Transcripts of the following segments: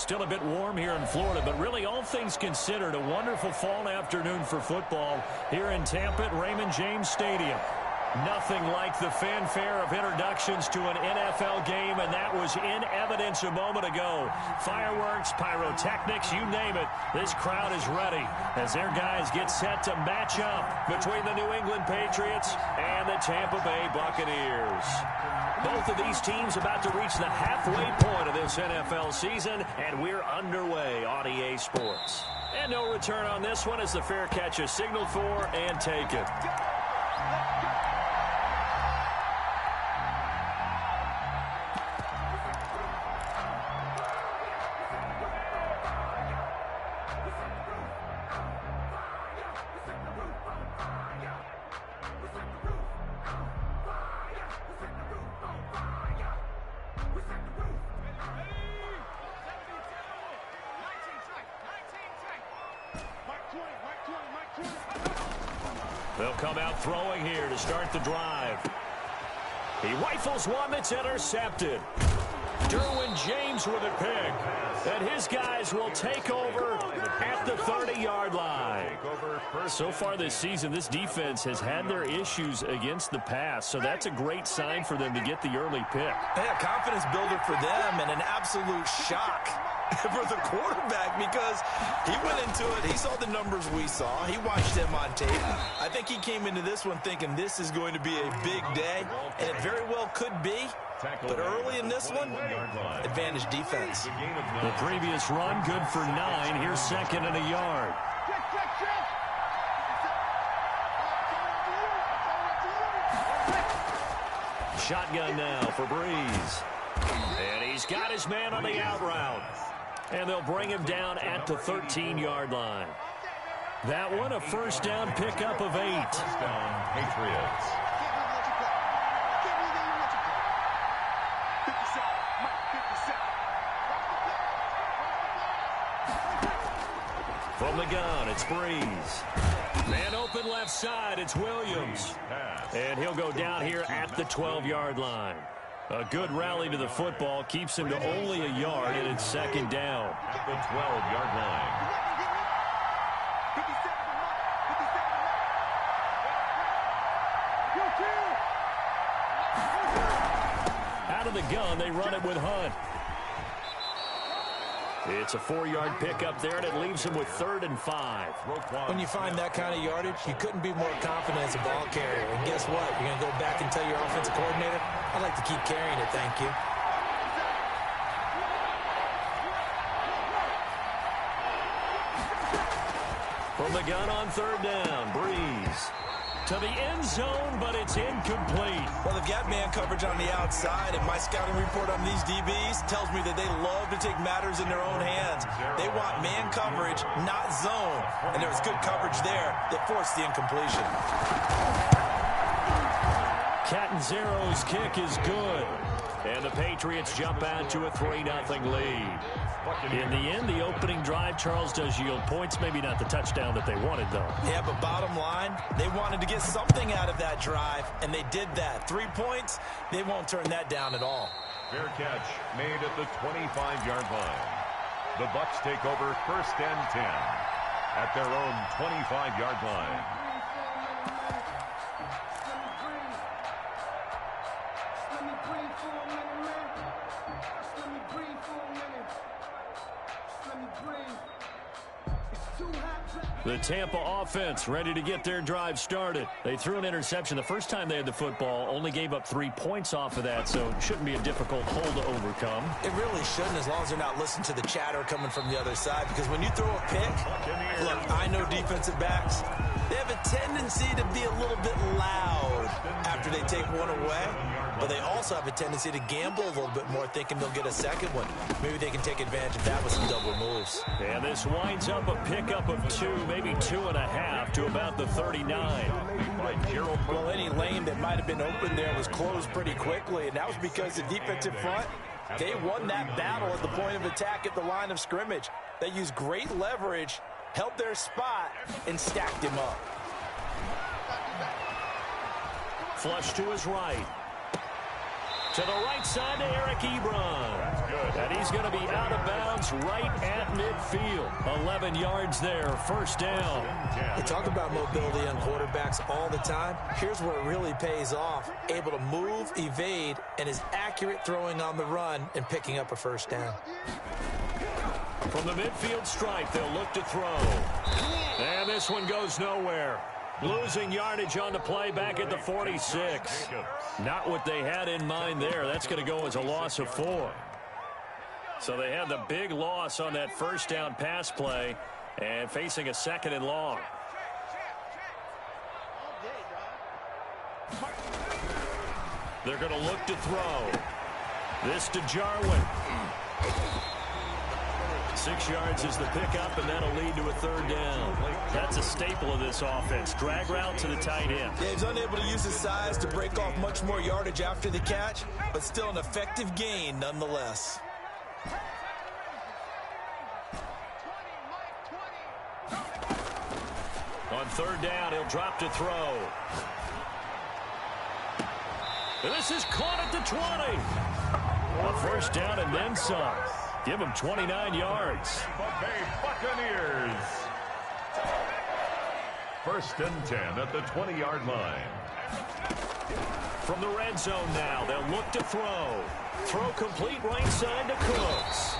Still a bit warm here in Florida, but really all things considered, a wonderful fall afternoon for football here in Tampa at Raymond James Stadium. Nothing like the fanfare of introductions to an NFL game, and that was in evidence a moment ago. Fireworks, pyrotechnics, you name it. This crowd is ready as their guys get set to match up between the New England Patriots and the Tampa Bay Buccaneers. Both of these teams about to reach the halfway point of this NFL season, and we're underway on EA Sports. And no return on this one as the fair catch is signaled for and taken. They'll come out throwing here to start the drive. He rifles one that's intercepted. Derwin James with a pick. And his guys will take over at the 30-yard line. So far this season, this defense has had their issues against the pass, so that's a great sign for them to get the early pick. Yeah, confidence builder for them and an absolute shock for the quarterback because he went into it. He saw the numbers we saw. He watched them on tape. I think he came into this one thinking this is going to be a big day, and it very well could be. But early in this one, advantage defense. The previous run, good for 9. Here's second and a yard. Shotgun now for Breeze. And he's got his man on the out route. And they'll bring him down at the 13-yard line. That one, a first down pickup of 8. First down, Patriots. From the gun, it's Breeze. Man open left side, it's Williams. And he'll go down here at the 12-yard line. A good rally to the football keeps him to only a yard, and it's second down. At the 12-yard line. Out of the gun, they run it with Hunt. It's a 4-yard pickup there, and it leaves him with 3rd and 5. When you find that kind of yardage, you couldn't be more confident as a ball carrier. And guess what? You're going to go back and tell your offensive coordinator, I'd like to keep carrying it, thank you. From the gun on 3rd down, Breeze. To the end zone, but it's incomplete. Well, they've got man coverage on the outside, and my scouting report on these DBs tells me that they love to take matters in their own hands. They want man coverage, not zone. And there was good coverage there that forced the incompletion. Catanzaro's kick is good. And the Patriots jump out to a 3-0 lead. In the end, the opening drive, Charles, does yield points. Maybe not the touchdown that they wanted, though. Yeah, but bottom line, they wanted to get something out of that drive, and they did that. 3 points, they won't turn that down at all. Fair catch made at the 25-yard line. The Bucs take over 1st and 10 at their own 25-yard line. The Tampa offense ready to get their drive started. They threw an interception the first time they had the football, only gave up 3 points off of that, so it shouldn't be a difficult hole to overcome. It really shouldn't, as long as they're not listening to the chatter coming from the other side, because when you throw a pick, look, I know defensive backs, they have a tendency to be a little bit loud after they take one away, but they also have a tendency to gamble a little bit more, thinking they'll get a second one. Maybe they can take advantage of that with some double moves. And this winds up a pickup of 2, maybe 2.5 to about the 39. Well, any lane that might have been open there was closed pretty quickly, and that was because the defensive front, they won that battle at the point of attack at the line of scrimmage. They used great leverage, held their spot, and stacked him up. Flush to his right. To the right side to Eric Ebron. And he's going to be out of bounds right at midfield. 11 yards there, first down. They talk about mobility on quarterbacks all the time. Here's where it really pays off. Able to move, evade, and is accurate throwing on the run and picking up a first down. From the midfield stripe, they'll look to throw. And this one goes nowhere. Losing yardage on the play back at the 46. Not what they had in mind there. That's going to go as a loss of 4. So they have the big loss on that first down pass play and facing a 2nd and long. They're going to look to throw. This to Jarwin. 6 yards is the pickup, and that'll lead to a 3rd down. That's a staple of this offense. Drag route to the tight end. Yeah, he's unable to use his size to break off much more yardage after the catch, but still an effective gain nonetheless. On 3rd down, he'll drop to throw. This is caught at the 20. A first down and then some. Give him 29 yards. Buccaneers. 1st and 10 at the 20-yard line. From the red zone now, they'll look to throw. Throw complete right side to Cooks.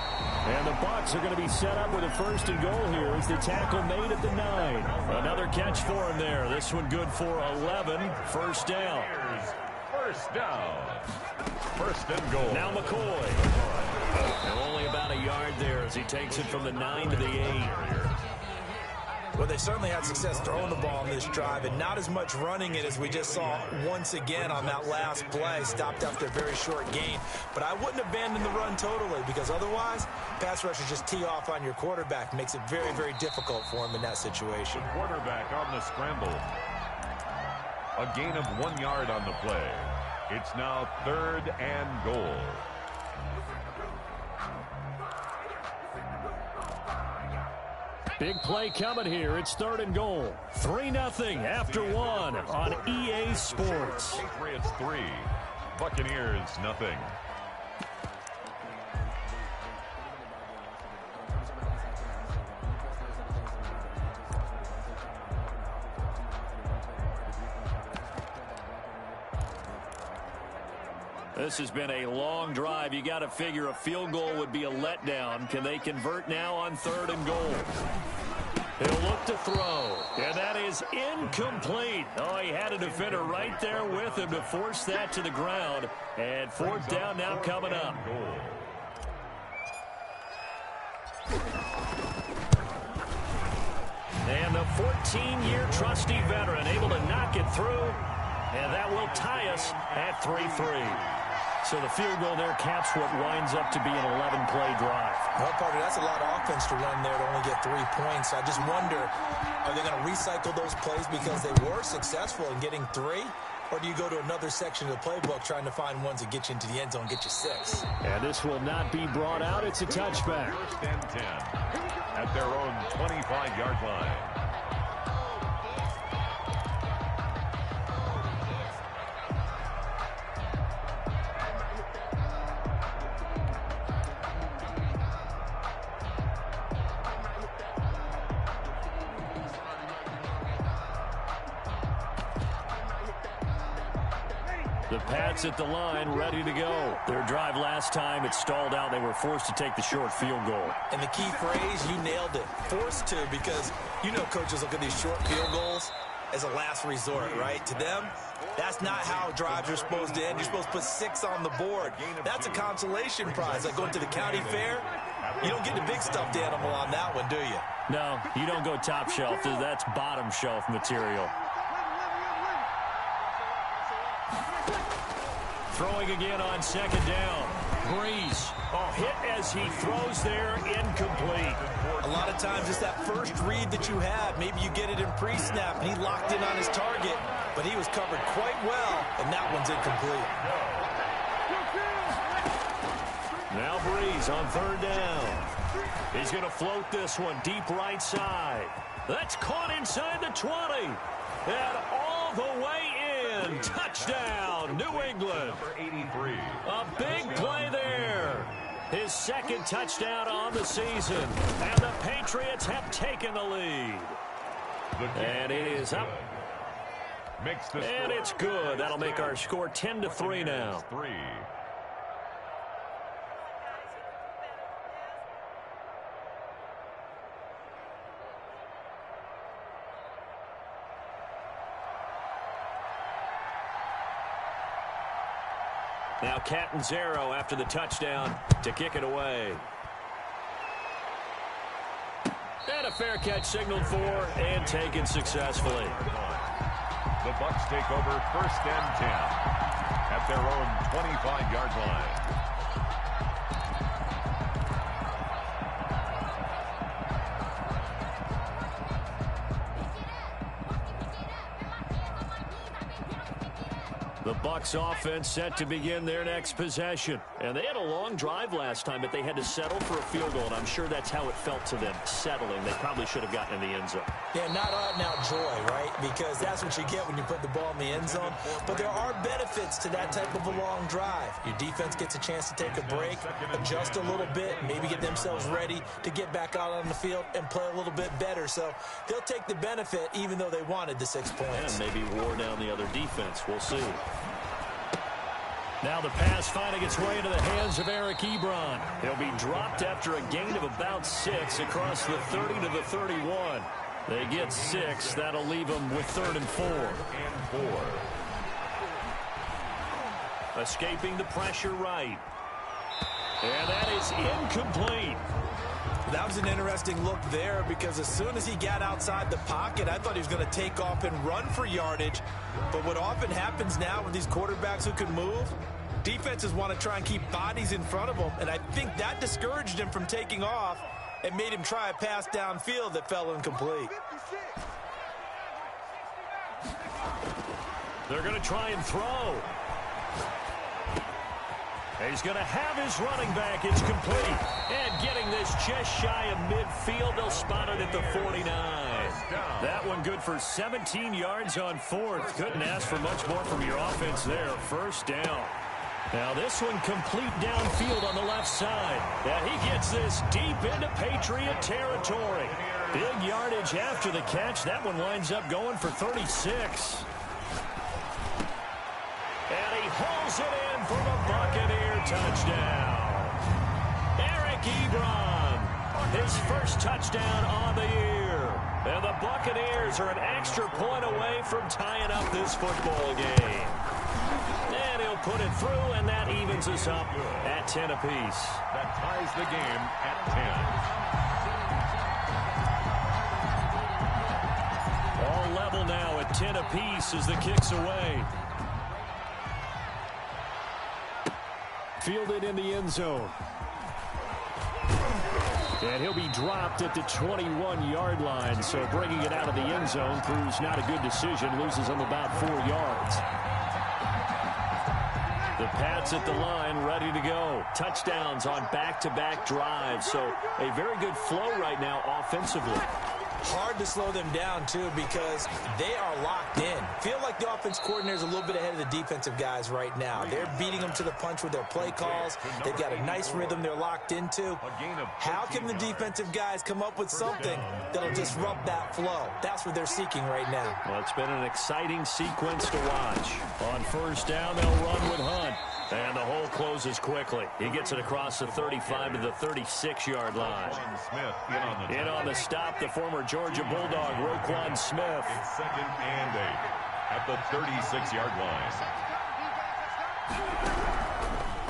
And the Bucs are going to be set up with a 1st and goal here as the tackle made at the 9. Another catch for him there. This one good for 11. First down. First down. 1st and goal. Now McCoy. And only about a yard there as he takes it from the 9 to the 8. Well, they certainly had success throwing the ball on this drive and not as much running it as we just saw once again on that last play. Stopped after a very short gain. But I wouldn't abandon the run totally because otherwise, pass rushers just tee off on your quarterback. Makes it very, very difficult for him in that situation. The quarterback on the scramble. A gain of 1 yard on the play. It's now 3rd and goal. Big play coming here. It's 3rd and goal. 3-0 after 1 on EA Sports. Patriots 3. Buccaneers nothing. This has been a long drive. You got to figure a field goal would be a letdown. Can they convert now on 3rd and goal? He'll look to throw. And that is incomplete. Oh, he had a defender right there with him to force that to the ground. And 4th down now coming up. And the 14-year trusty veteran able to knock it through. And that will tie us at 3-3. So the field goal there caps what winds up to be an 11-play drive. Well, Parker, that's a lot of offense to run there to only get 3 points. I just wonder, are they going to recycle those plays because they were successful in getting 3? Or do you go to another section of the playbook trying to find ones that get you into the end zone and get you 6? And this will not be brought out. It's a touchback. 1st and 10 at their own 25-yard line. The Pats at the line, ready to go. Their drive last time, it stalled out. They were forced to take the short field goal. And the key phrase, you nailed it. Forced to, because you know coaches look at these short field goals as a last resort, right? To them, that's not how drives are supposed to end. You're supposed to put 6 on the board. That's a consolation prize. Like going to the county fair, you don't get the big stuffed animal on that one, do you? No, you don't go top shelf. That's bottom shelf material. Throwing again on 2nd down. Breeze. Oh, hit as he throws there, incomplete. A lot of times it's that first read that you had. Maybe you get it in pre-snap, and he locked in on his target, but he was covered quite well, and that one's incomplete. Now Breeze on 3rd down. He's going to float this one deep right side. That's caught inside the 20. And all the way in. Touchdown, New England. Number 83. A big play there. His second touchdown on the season. And the Patriots have taken the lead. And it is up. And it's good. That'll make our score 10-3 now. Now Catanzaro after the touchdown to kick it away. And a fair catch signaled for and taken successfully. The Bucs take over 1st and 10 at their own 25-yard line. The Bucs offense set to begin their next possession. And they had a long drive last time, but they had to settle for a field goal, and I'm sure that's how it felt to them, settling. They probably should have gotten in the end zone. Yeah, not out-and-out joy, right? Because that's what you get when you put the ball in the end zone. But there are benefits to that type of a long drive. Your defense gets a chance to take a break, adjust a little bit, maybe get themselves ready to get back out on the field and play a little bit better. So they'll take the benefit even though they wanted the 6 points. And maybe wore down the other defense. We'll see. Now the pass finding its way into the hands of Eric Ebron. He'll be dropped after a gain of about 6 across the 30 to the 31. They get 6. That'll leave them with 3rd and 4. Escaping the pressure right. And that is incomplete. That was an interesting look there because as soon as he got outside the pocket, I thought he was going to take off and run for yardage. But what often happens now with these quarterbacks who can move, defenses want to try and keep bodies in front of them, and I think that discouraged him from taking off and made him try a pass downfield that fell incomplete. They're going to try and throw. He's going to have his running back. It's complete. And getting this just shy of midfield. They'll spot it at the 49. That one good for 17 yards on 4th. Couldn't ask for much more from your offense there. 1st down. Now this one complete downfield on the left side. And he gets this deep into Patriot territory. Big yardage after the catch. That one winds up going for 36. And he hauls it in for the Buccaneer touchdown. Eric Ebron, his first touchdown on the year. And the Buccaneers are an extra point away from tying up this football game. And he'll put it through, and that evens us up at 10 apiece. That ties the game at 10. All level now at 10 apiece as the kick's away. Fielded in the end zone. And he'll be dropped at the 21-yard line. So bringing it out of the end zone proves not a good decision. Loses him about 4 yards. The Pats at the line ready to go. Touchdowns on back-to-back drives. So a very good flow right now offensively. Hard to slow them down, too, because they are locked in. Feel like the offense coordinator is a little bit ahead of the defensive guys right now. They're beating them to the punch with their play calls. They've got a nice rhythm they're locked into. How can the defensive guys come up with something that'll disrupt that flow? That's what they're seeking right now. Well, it's been an exciting sequence to watch. On 1st down, they'll run with Hunt. And the hole closes quickly. He gets it across the 35 to the 36-yard line. In on the stop, the former Georgia Bulldog, Roquan Smith. It's 2nd and 8 at the 36-yard line.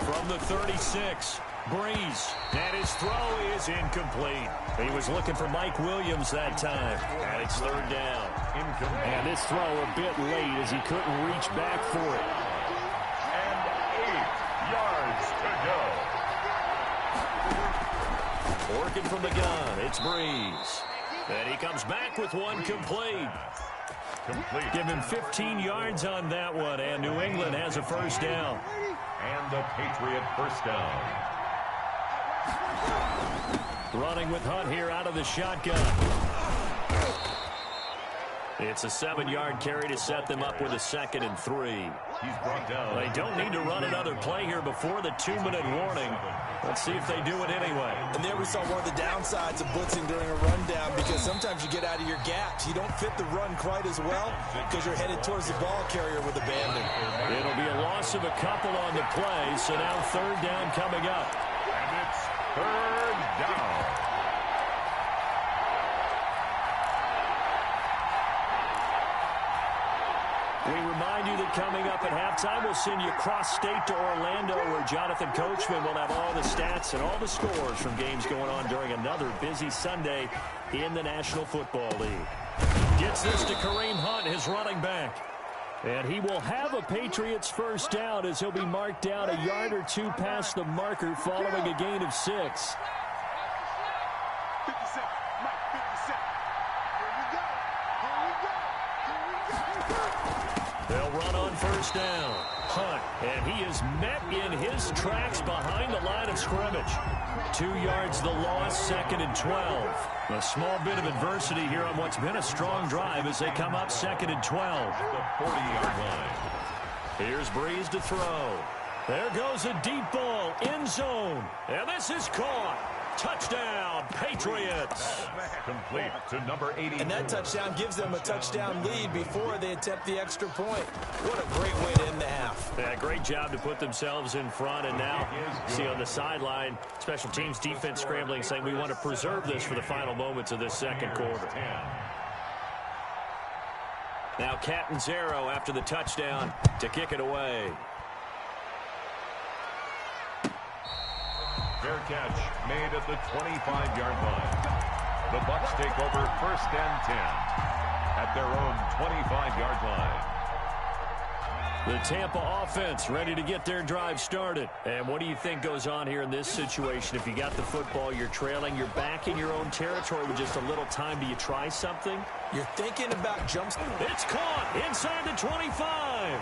From the 36, Breeze. And his throw is incomplete. He was looking for Mike Williams that time. And it's 3rd down. Incomplete. And this throw a bit late as he couldn't reach back for it. Working from the gun, it's Breeze. And he comes back with one complete. Give him 15 yards on that one, and New England has a 1st down. And the Patriot 1st down. Running with Hunt here out of the shotgun. It's a 7-yard carry to set them up with a 2nd and 3. He's brought down. They don't need to run another play here before the 2-minute warning. Let's see if they do it anyway. And there we saw one of the downsides of blitzing during a rundown, because sometimes you get out of your gaps. You don't fit the run quite as well because you're headed towards the ball carrier with abandon. It'll be a loss of a couple on the play, so now third down coming up. And it's third down. We remind you that coming up at halftime, we'll send you cross-state to Orlando, where Jonathan Coachman will have all the stats and all the scores from games going on during another busy Sunday in the National Football League. Gets this to Kareem Hunt, his running back. And he will have a Patriots first down as he'll be marked down a yard or two past the marker following a gain of 6. They'll run on first down. Hunt, and he is met in his tracks behind the line of scrimmage. 2 yards the loss, second and 12. A small bit of adversity here on what's been a strong drive as they come up second and 12. The 40-yard line. Here's Breeze to throw. There goes a deep ball, end zone. And this is caught. Touchdown, Patriots. Complete to number 80. And that touchdown gives them a touchdown lead before they attempt the extra point. What a great way to end the half. Yeah, great job to put themselves in front. And now, see on the sideline, special teams defense scrambling, saying we want to preserve this for the final moments of this second quarter. Now Catanzaro after the touchdown to kick it away. Fair catch made at the 25-yard line. The Bucs take over first and 10 at their own 25-yard line. The Tampa offense ready to get their drive started. And what do you think goes on here in this situation? If you got the football, you're trailing, you're back in your own territory with just a little time. Do you try something? You're thinking about jumps. It's caught inside the 25.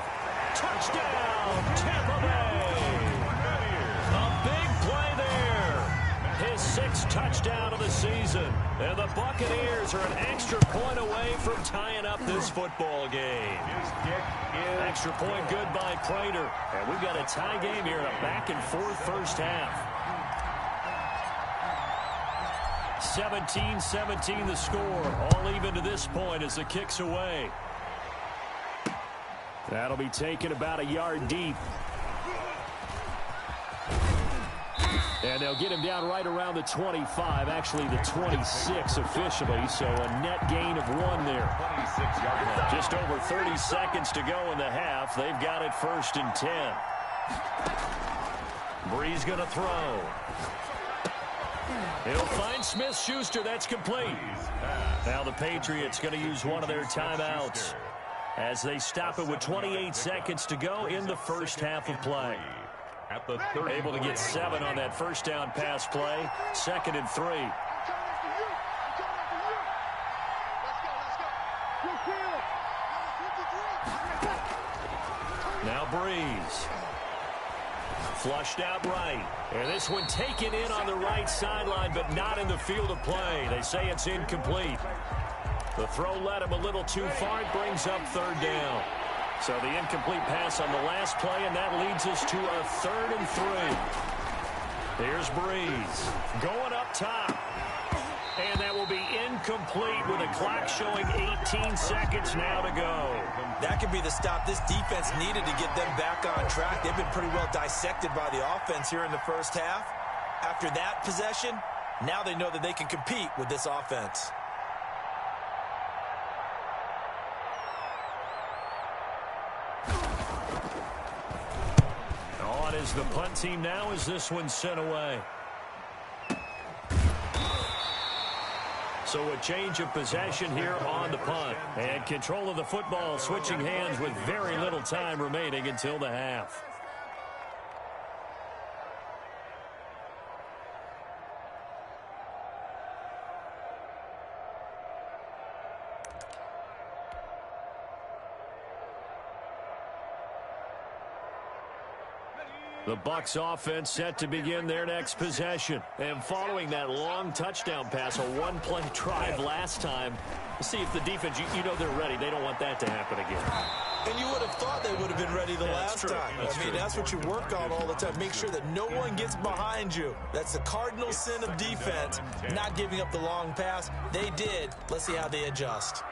Touchdown, Tampa Bay. A big play there. His 6th touchdown of the season. And the Buccaneers are an extra point away from tying up this football game. His kick is Extra point good by Prater. And we've got a tie game here in a back-and-forth first half. 17-17 the score. All even to this point as the kick's away. That'll be taken about a yard deep. And they'll get him down right around the 25, actually the 26 officially, so a net gain of 1 there. 26-yard line. Just over 30 seconds to go in the half. They've got it first and 10. Breeze going to throw. He'll find Smith-Schuster. That's complete. Now the Patriots going to use one of their timeouts as they stop it with 28 seconds to go in the first half of play. At the Able to get 7 on that first down pass play. 2nd and 3. Now Breeze. Flushed out right. And this one taken in on the right sideline, but not in the field of play. They say it's incomplete. The throw led him a little too far. It brings up third down. So the incomplete pass on the last play, and that leads us to a 3rd and 3. Here's Breeze going up top. And that will be incomplete with a clock showing 18 seconds now to go. That could be the stop this defense needed to get them back on track. They've been pretty well dissected by the offense here in the first half. After that possession, now they know that they can compete with this offense. On is the punt team now as this one's sent away. So a change of possession here on the punt. And control of the football switching hands with very little time remaining until the half. The Bucs offense set to begin their next possession. And following that long touchdown pass, a one-play drive last time, see if the defense, you know they're ready. They don't want that to happen again. And you would have thought they would have been ready the last time. That's what you work on all the time. Make sure that no one gets behind you. That's the cardinal sin of defense, not giving up the long pass. They did. Let's see how they adjust.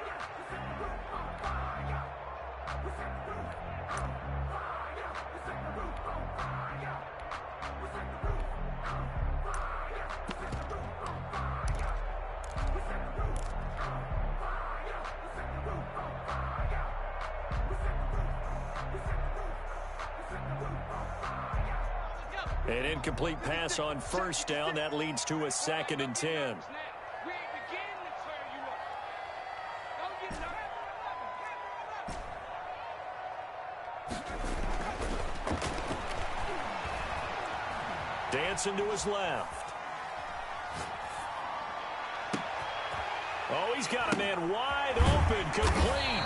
An incomplete pass on first down. That leads to a 2nd and 10. Dancing to his left. Oh, he's got a man wide open, complete.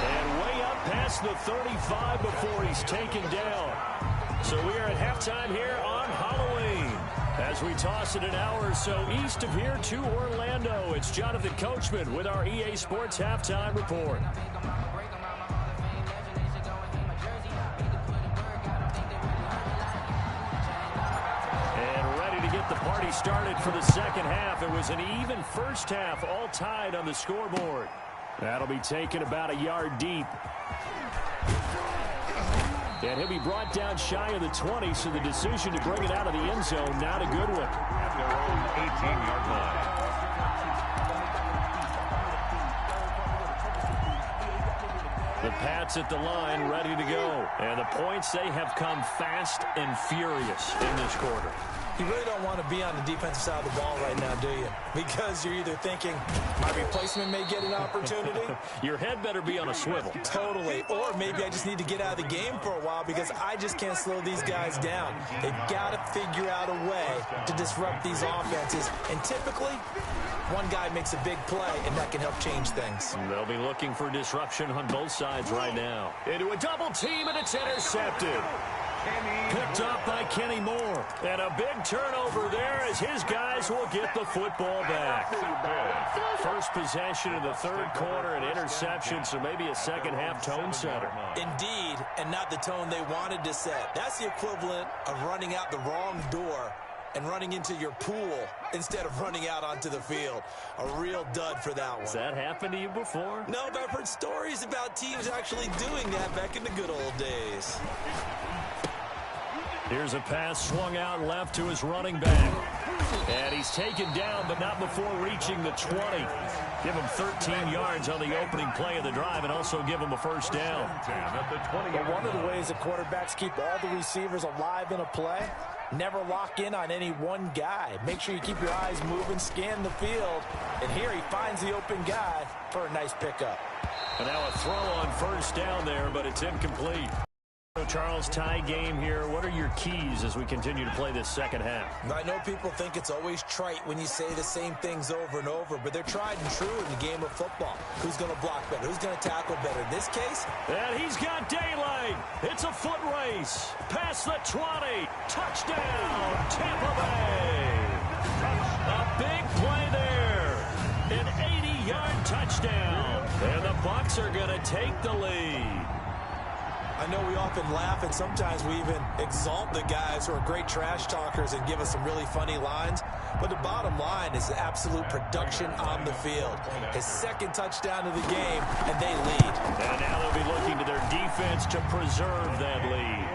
And way up past the 35 before he's taken down. So we are at halftime here on Halloween. As we toss it an hour or so east of here to Orlando, it's Jonathan Coachman with our EA Sports Halftime Report. And ready to get the party started for the second half. It was an even first half, all tied on the scoreboard. That'll be taken about a yard deep. And he'll be brought down shy of the 20, so the decision to bring it out of the end zone, not a good one. At their own 18-yard line. The Pats at the line, ready to go. And the points, they have come fast and furious in this quarter. You really don't want to be on the defensive side of the ball right now, do you? Because you're either thinking, my replacement may get an opportunity. Your head better be on a swivel. Totally. Or maybe I just need to get out of the game for a while because I just can't slow these guys down. They've got to figure out a way to disrupt these offenses. And typically, one guy makes a big play, and that can help change things. They'll be looking for disruption on both sides right now. Into a double team, and it's intercepted. Picked up by Kenny Moore. And a big turnover there as his guys will get the football back. First possession of the third quarter, an interception, so maybe a second-half tone setter. Indeed, and not the tone they wanted to set. That's the equivalent of running out the wrong door and running into your pool instead of running out onto the field. A real dud for that one. Has that happened to you before? No, but I've heard stories about teams actually doing that back in the good old days. Here's a pass swung out left to his running back. And he's taken down, but not before reaching the 20. Give him 13 yards on the opening play of the drive and also give him a first down. But one of the ways that quarterbacks keep all the receivers alive in a play, never lock in on any one guy. Make sure you keep your eyes moving, scan the field. And here he finds the open guy for a nice pickup. And now a throw on first down there, but it's incomplete. Charles, tie game here. What are your keys as we continue to play this second half? I know people think it's always trite when you say the same things over and over, but they're tried and true in the game of football. Who's going to block better? Who's going to tackle better? In this case, and he's got daylight. It's a foot race. Past the 20. Touchdown, Tampa Bay. A big play there. An 80-yard touchdown. And the Bucs are going to take the lead. I know we often laugh, and sometimes we even exalt the guys who are great trash talkers and give us some really funny lines. But the bottom line is the absolute production on the field. His second touchdown of the game, and they lead. And now they'll be looking to their defense to preserve that lead.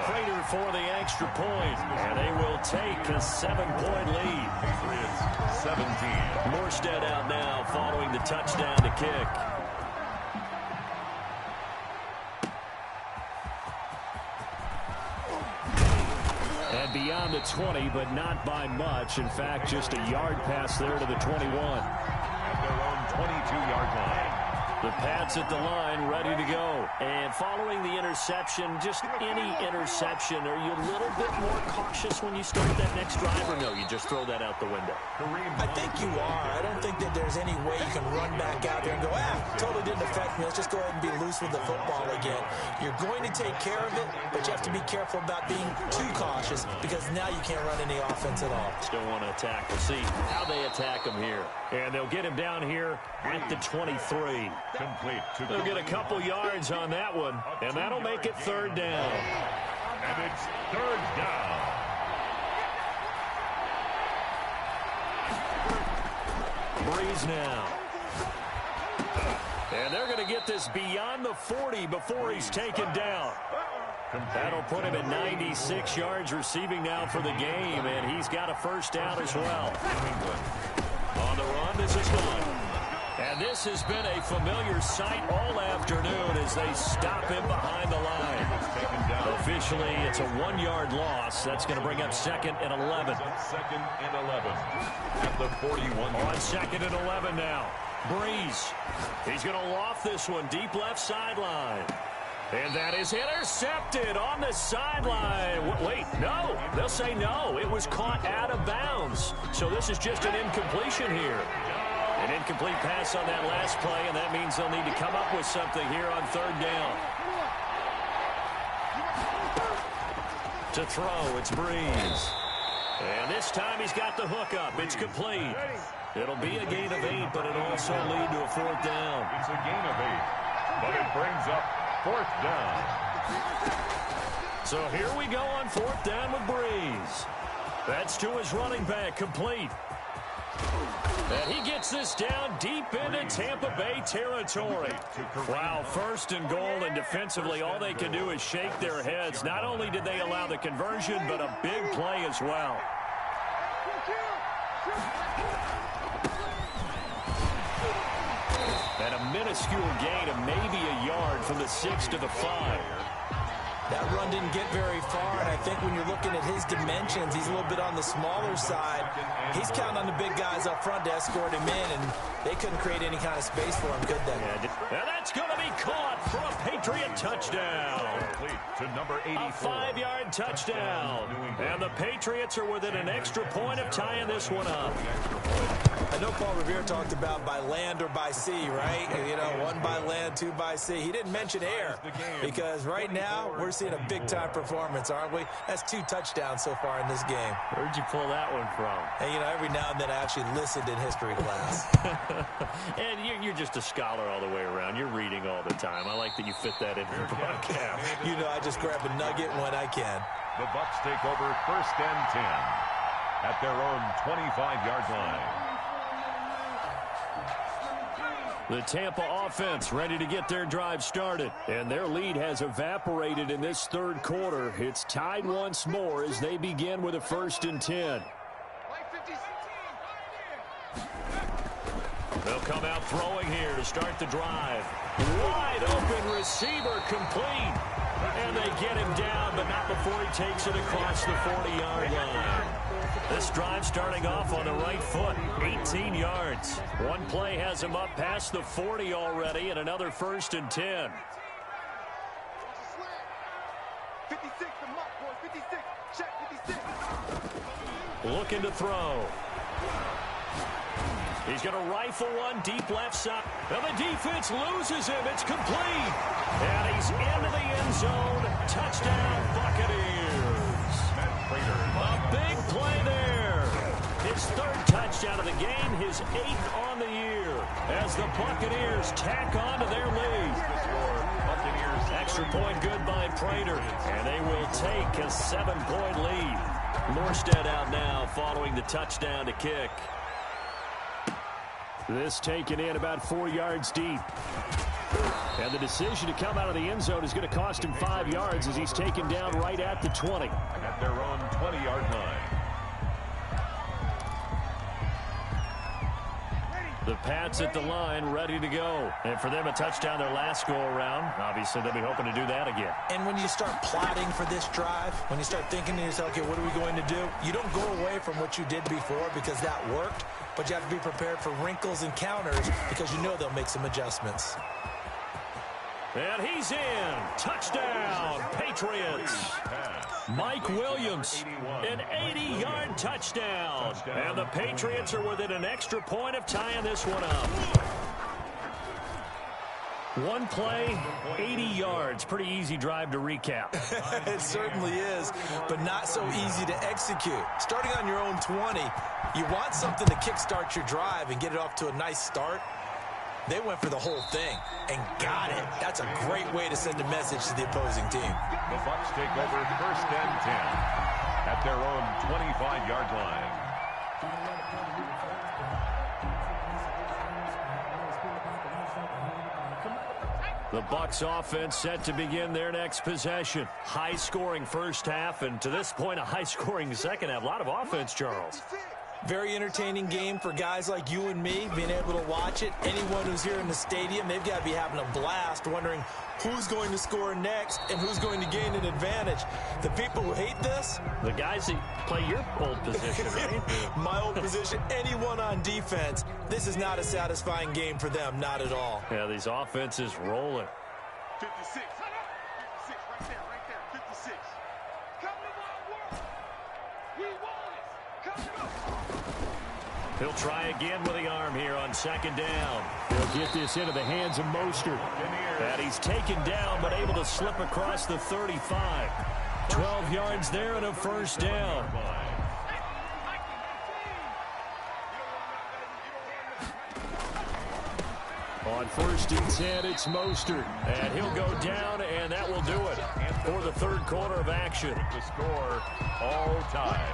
Prater for the extra point, and they will take a 7-point lead. It's 17. Morstead out now following the touchdown to kick. And beyond the 20, but not by much. In fact, just a yard pass there to the 21. At their own 22-yard line. The Pats at the line, ready to go. And following the interception, just any interception, are you a little bit more cautious when you start that next drive, or no, you just throw that out the window? I think you are. I don't think that there's any way you can run back out there and go, totally didn't affect me. Let's just go ahead and be loose with the football again. You're going to take care of it, but you have to be careful about being too cautious because now you can't run any offense at all. Still want to attack. We'll see how they attack him here. And they'll get him down here at the 23. They'll get a couple yards on that one, and that'll make it third down. And it's third down. Breeze now. And they're going to get this beyond the 40 before he's taken down. That'll put him at 96 yards receiving now for the game, and he's got a first down as well. On the run, this is one. And this has been a familiar sight all afternoon as they stop him behind the line. Officially, it's a 1-yard loss. That's going to bring up second and 11. Second and 11 at the 41. On second and 11 now. Breeze. He's going to loft this one deep left sideline. And that is intercepted on the sideline. Wait, no. They'll say no. It was caught out of bounds. So this is just an incompletion here. An incomplete pass on that last play, and that means they'll need to come up with something here on third down. To throw, it's Breeze. And this time he's got the hook up. It's complete. It'll be a gain of 8, but it'll also lead to a fourth down. It's a gain of 8, but it brings up fourth down. So here we go on fourth down with Breeze. That's to his running back, complete. And he gets this down deep into Tampa Bay territory. Wow, first and goal, and defensively all they can do is shake their heads. Not only did they allow the conversion, but a big play as well. And a minuscule gain of maybe a yard from the 6 to the 5. That run didn't get very far, and I think when you're looking at his dimensions, he's a little bit on the smaller side. He's counting on the big guys up front to escort him in, and they couldn't create any kind of space for him, could they? And that's going to be caught for a Patriot touchdown. To number 84. A 5-yard touchdown. And the Patriots are within an extra point of tying this one up. I know Paul Revere talked about by land or by sea, right? You know, 1 by land, 2 by sea. He didn't mention air because right now we're seeing a big-time performance, aren't we? That's 2 touchdowns so far in this game. Where'd you pull that one from? And, you know, every now and then I actually listened in history class. And you're just a scholar all the way around. You're reading all the time. I like that you fit that in your broadcast. You know, I just grab a nugget when I can. The Bucs take over first and 10 at their own 25-yard line. The Tampa offense ready to get their drive started. And their lead has evaporated in this third quarter. It's tied once more as they begin with a first and 10. They'll come out throwing here to start the drive. Wide open receiver complete. And they get him down, but not before he takes it across the 40-yard line. This drive starting off on the right foot, 18 yards. One play has him up past the 40 already, and another first and 10. 56, the mark, boys, 56, check 56. Looking to throw. He's going to rifle one deep left side. And the defense loses him. It's complete. And he's into the end zone. Touchdown, Buccaneers. A big play there. His third touchdown of the game, his 8th on the year, as the Buccaneers tack on to their lead. Extra point good by Prater, and they will take a 7-point lead. Morstead out now following the touchdown to kick. This taken in about 4 yards deep. And the decision to come out of the end zone is going to cost him 5 yards as he's taken down right at the 20. At their own 20-yard line. The Pats at the line, ready to go. And for them, a touchdown their last go-around. Obviously, they'll be hoping to do that again. And when you start plotting for this drive, when you start thinking to yourself, okay, what are we going to do? You don't go away from what you did before because that worked. but you have to be prepared for wrinkles and counters because you know they'll make some adjustments. And he's in. Touchdown, Patriots. Mike Williams, an 80-yard touchdown. And the Patriots are within an extra point of tying this one up. One play, 80 yards. Pretty easy drive to recap. It certainly is, but not so easy to execute. Starting on your own 20, you want something to kickstart your drive and get it off to a nice start. They went for the whole thing and got it. That's a great way to send a message to the opposing team. The Bucs take over 1st and 10 at their own 25-yard line. The Bucs offense set to begin their next possession. High-scoring first half, and to this point, a high-scoring second half. A lot of offense, Charles. Very entertaining game for guys like you and me, being able to watch it. Anyone who's here in the stadium, they've got to be having a blast, wondering who's going to score next and who's going to gain an advantage. The people who hate this? The guys that play your old position, right? My old position, anyone on defense. This is not a satisfying game for them, not at all. Yeah, these offenses rolling. 56. 56 right there, 56. Come to my world. We want it. Come to us. He'll try again with the arm here on 2nd down. He'll get this into the hands of Mostert. And he's taken down, but able to slip across the 35. 12 yards there and a 1st down. On 1st and 10, it's Mostert. And he'll go down, and that will do it for the 3rd quarter of action. The score, all tied.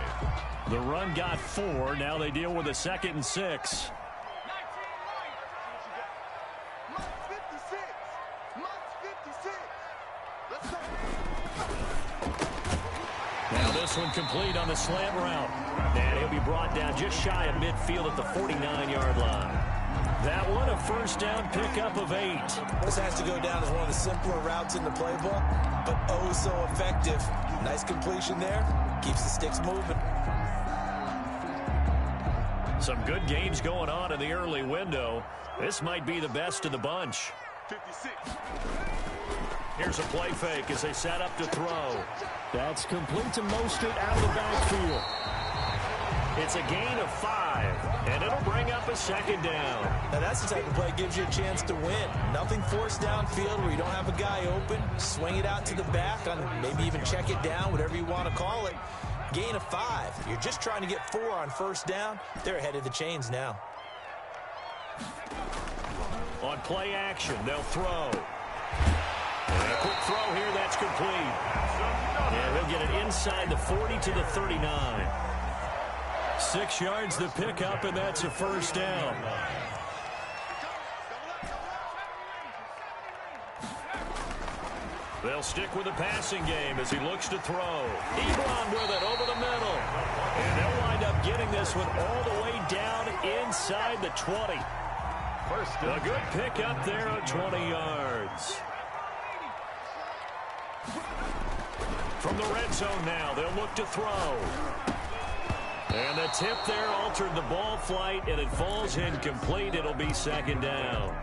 The run got 4. Now they deal with a 2nd and 6. Now this one complete on the slant route. And he'll be brought down just shy of midfield at the 49-yard line. That one, a 1st down pickup of 8. This has to go down as one of the simpler routes in the playbook, but oh so effective. Nice completion there. Keeps the sticks moving. Some good games going on in the early window. This might be the best of the bunch. 56. Here's a play fake as they set up to throw. That's complete to Mostert out of the backfield. It's a gain of 5, and it'll bring up a 2nd down. Now that's the type of play that gives you a chance to win. Nothing forced downfield where you don't have a guy open. Swing it out to the back, on maybe even check it down, whatever you want to call it. Gain of 5. You're just trying to get 4 on 1st down. They're ahead of the chains now. On play action, they'll throw. And a quick throw here, that's complete. And he'll get it inside the 40 to the 39. 6 yards the pickup, and that's a 1st down. They'll stick with the passing game as he looks to throw. Ebron with it over the middle. And they'll wind up getting this one all the way down inside the 20. A good pickup there at 20 yards. From the red zone now, they'll look to throw. And the tip there altered the ball flight, and it falls incomplete. It'll be 2nd down.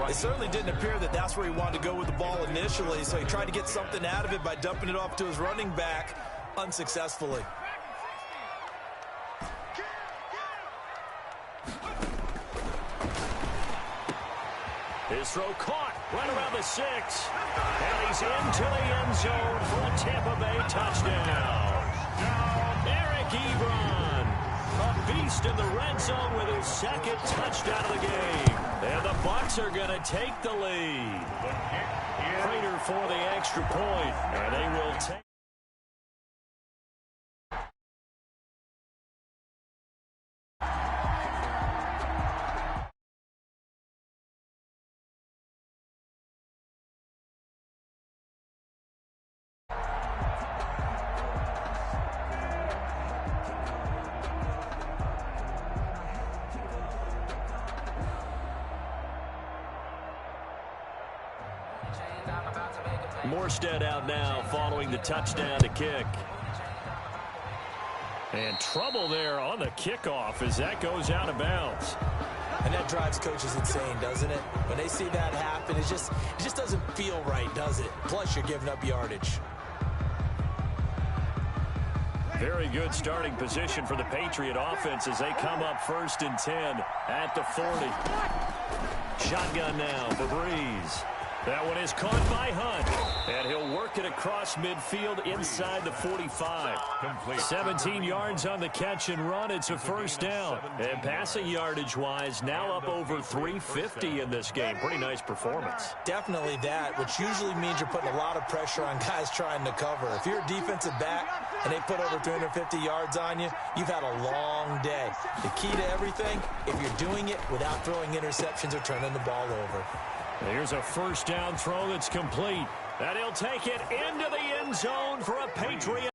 It certainly didn't appear that that's where he wanted to go with the ball initially, so he tried to get something out of it by dumping it off to his running back unsuccessfully. His throw caught right around the 6. And he's into the end zone for a Tampa Bay touchdown. Eric Ebron, a beast in the red zone with his 2nd touchdown of the game. And the Bucs are going to take the lead. Prater for the extra point, and they will take. Morstead out now following the touchdown to kick. And trouble there on the kickoff as that goes out of bounds. And that drives coaches insane, doesn't it? When they see that happen, it just doesn't feel right, does it? Plus, you're giving up yardage. Very good starting position for the Patriot offense as they come up 1st and 10 at the 40. Shotgun now for Breeze. That one is caught by Hunt, and he'll work it across midfield inside the 45. 17 yards on the catch and run. It's a 1st down. And passing yardage-wise, now up over 350 in this game. Pretty nice performance. Definitely that, which usually means you're putting a lot of pressure on guys trying to cover. If you're a defensive back and they put over 350 yards on you, you've had a long day. The key to everything, if you're doing it without throwing interceptions or turning the ball over. Here's a 1st down throw that's complete. And he'll take it into the end zone for a Patriot.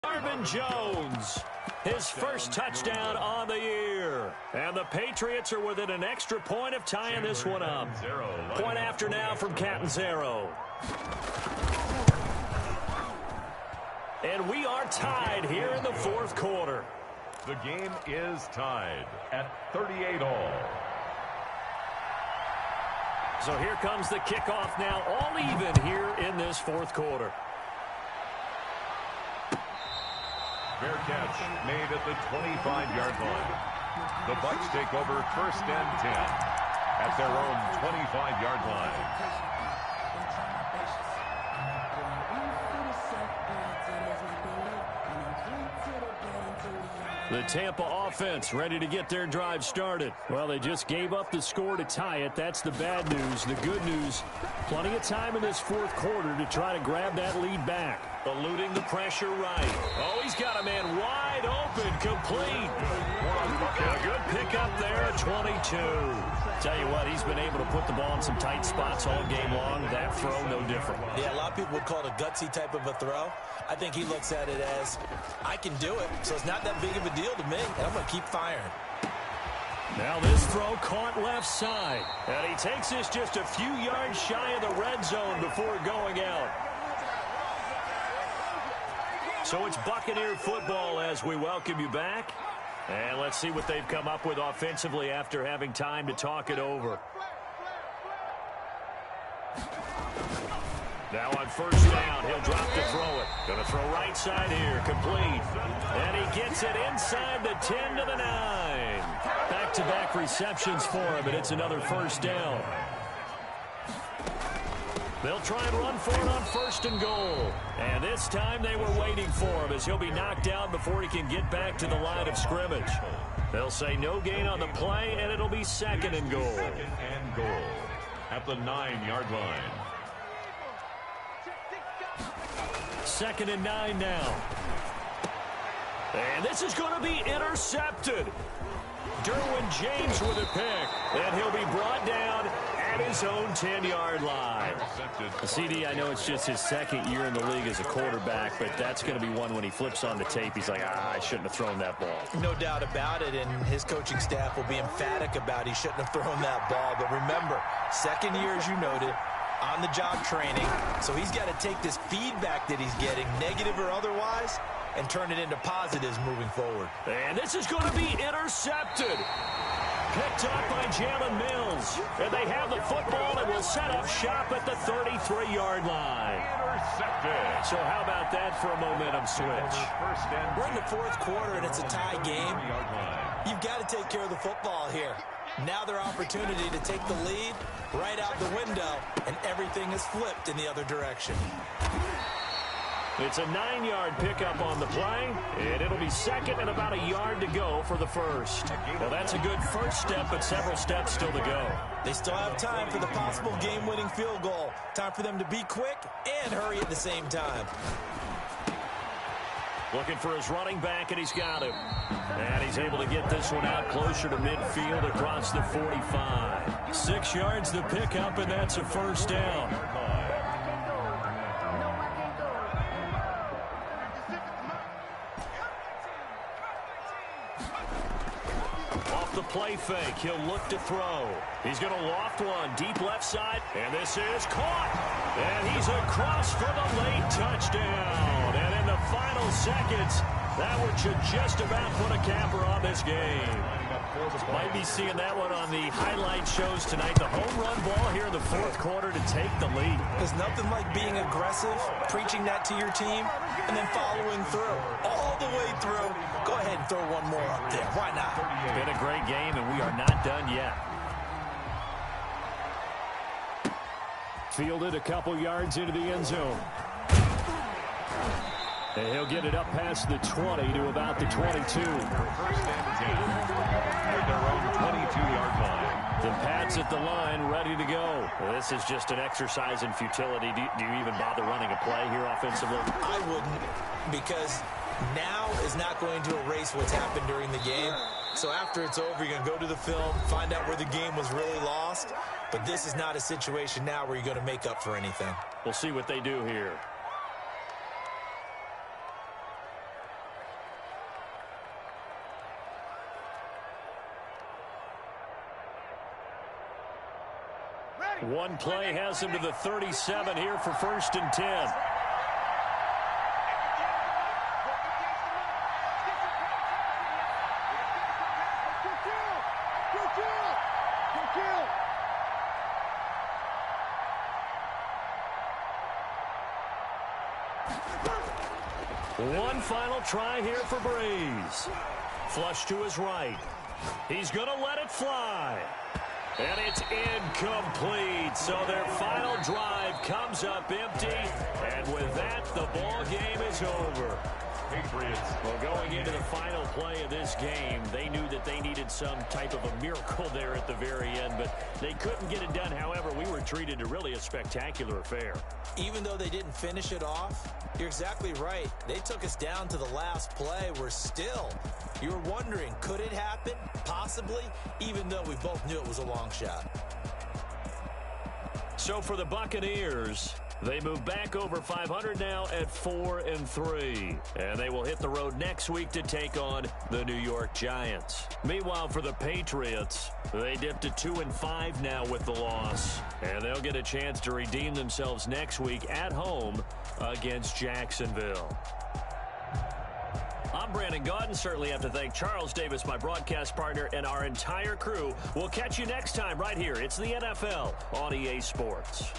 Marvin Jones, his 1st touchdown on the year. And the Patriots are within an extra point of tying this one up. Point after now from Catanzaro. And we are tied here in the 4th quarter. The game is tied at 38 all. So here comes the kickoff now, all even here in this 4th quarter. Fair catch made at the 25-yard line. The Bucs take over 1st and 10 at their own 25-yard line. The Tampa offense ready to get their drive started. Well, they just gave up the score to tie it. That's the bad news. The good news, plenty of time in this 4th quarter to try to grab that lead back. Eluding the pressure right. Oh, he's got a man wide open, complete. A good pickup there at 22. Tell you what, he's been able to put the ball in some tight spots all game long. That throw, no different. Yeah, a lot of people would call it a gutsy type of a throw. I think he looks at it as, I can do it, so it's not that big of a deal to me, and I'm going to keep firing. Now this throw caught left side. And he takes this just a few yards shy of the red zone before going out. So it's Buccaneer football as we welcome you back. And let's see what they've come up with offensively after having time to talk it over. Now on 1st down, he'll drop to throw it. Going to throw right side here, complete. And he gets it inside the 10 to the 9. Back-to-back receptions for him, and it's another 1st down. They'll try and run for it on 1st and goal. And this time they were waiting for him as he'll be knocked down before he can get back to the line of scrimmage. They'll say no gain on the play, and it'll be 2nd and goal. 2nd and goal at the 9-yard line. 2nd and 9 now. And this is going to be intercepted. Derwin James with a pick. And he'll be brought down at his own 10-yard line. CD, I know it's just his 2nd year in the league as a quarterback, but that's going to be one when he flips on the tape. He's like, I shouldn't have thrown that ball. No doubt about it, and his coaching staff will be emphatic about he shouldn't have thrown that ball. But remember, 2nd year, as you noted, on-the-job training. So he's got to take this feedback that he's getting, negative or otherwise, and turn it into positives moving forward. And this is going to be intercepted. Picked up by Jalen Mills. And they have the football and will set up shop at the 33-yard line. Intercepted. So how about that for a momentum switch? We're in the 4th quarter, and it's a tie game. You've got to take care of the football here. Now their opportunity to take the lead right out the window, and everything is flipped in the other direction. It's a 9-yard pickup on the play, and it'll be 2nd and about a yard to go for the 1st. Well, that's a good first step, but several steps still to go. They still have time for the possible game-winning field goal. Time for them to be quick and hurry at the same time. Looking for his running back, and he's got him. And he's able to get this one out closer to midfield across the 45. 6 yards to pick up, and that's a 1st down. Off the play fake, he'll look to throw. He's going to loft one deep left side, and this is caught. And he's across for the late touchdown. And in the final seconds. That one should just about put a capper on this game. Might be seeing that one on the highlight shows tonight. The home run ball here in the fourth quarter to take the lead. There's nothing like being aggressive, preaching that to your team, and then following through. All the way through. Go ahead and throw one more up there. Why not? Been a great game, and we are not done yet. Fielded a couple yards into the end zone. And he'll get it up past the 20 to about the 22. First and 10 at their own 22-yard line. The Pats at the line, ready to go. Well, this is just an exercise in futility. Do you even bother running a play here offensively? I wouldn't, because now is not going to erase what's happened during the game. So after it's over, you're going to go to the film, find out where the game was really lost. But this is not a situation now where you're going to make up for anything. We'll see what they do here. One play has him to the 37 here for 1st and 10. One final try here for Breeze. Flush to his right. He's going to let it fly. And it's incomplete. So their final drive comes up empty. And with that, the ball game is over. Patriots. Well, going into the final play of this game, they knew that they needed some type of a miracle there at the very end, but they couldn't get it done. However, we were treated to really a spectacular affair. Even though they didn't finish it off, you're exactly right. They took us down to the last play. You were wondering, could it happen? Possibly, even though we both knew it was a long shot. So for the Buccaneers, they move back over 500 now at 4-3. And they will hit the road next week to take on the New York Giants. Meanwhile, for the Patriots, they dipped to 2-5 now with the loss. And they'll get a chance to redeem themselves next week at home against Jacksonville. I'm Brandon Gaudin. Certainly have to thank Charles Davis, my broadcast partner, and our entire crew. We'll catch you next time right here. It's the NFL on EA Sports.